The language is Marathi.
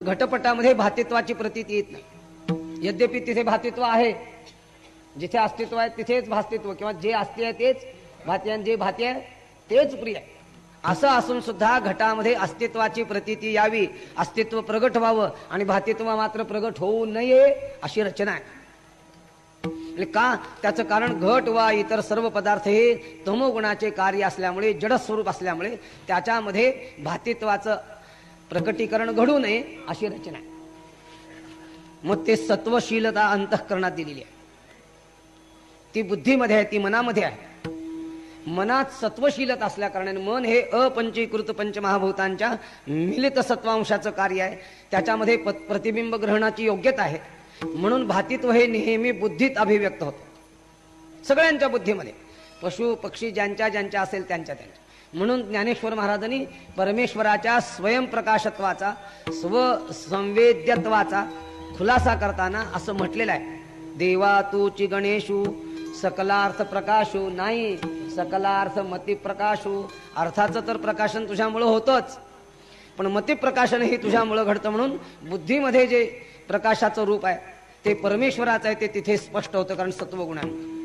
घटपटामध्ये भातित्वाची प्रतीती येत नाही. यद्यपि तिथे भातित्व आहे, जिथे अस्तित्व आहे तिथेच भास्तित्व, किंवा जे अस्ति आहे तेच भाती आहे, जे भाती आहे तेच प्रिय आहे. असं असून सुद्धा घटामध्ये अस्तित्वाची प्रतीती यावी, अस्तित्व प्रगट व्हावं आणि भातित्व मात्र प्रगट होऊ नये अशी रचना आहे. का? त्याचं कारण घट वा इतर सर्व पदार्थ हे तमोगुणाचे कार्य असल्यामुळे, जडस्वरूप असल्यामुळे त्याच्यामध्ये भातित्वाचं प्रकटीकरण घडू नये अशी रचना आहे. मग ते सत्वशीलता अंतःकरणात दिलेली आहे. ती बुद्धीमध्ये आहे, ती मनामध्ये आहे. मनात सत्वशीलता असल्या कारणाने मन हे अपंचीकृत पंचमहाभूतांच्या मिलित सत्वांशाचं कार्य आहे. त्याच्यामध्ये प्रतिबिंब ग्रहणाची योग्यता आहे. म्हणून भातित्व हे नेहमी बुद्धीत अभिव्यक्त होतं, सगळ्यांच्या बुद्धीमध्ये, पशु पक्षी ज्यांच्या ज्यांच्या असेल त्यांच्या त्यांच्या. म्हणून ज्ञानेश्वर महाराजांनी परमेश्वराच्या स्वयंप्रकाशत्वाचा, स्वसंवेद्यत्वाचा खुलासा करताना असं म्हटलेलं आहे, देवा तूची गणेशू सकलार्थ प्रकाशू. नाही, सकलार्थ मती प्रकाशू. अर्थाचं तर प्रकाशन तुझ्यामुळं होतंच, पण मती प्रकाशन हे तुझ्यामुळं घडतं. म्हणून बुद्धीमध्ये जे प्रकाशाचं रूप आहे ते परमेश्वराचं आहे, ते तिथे स्पष्ट होतं, कारण सत्वगुणामुळे.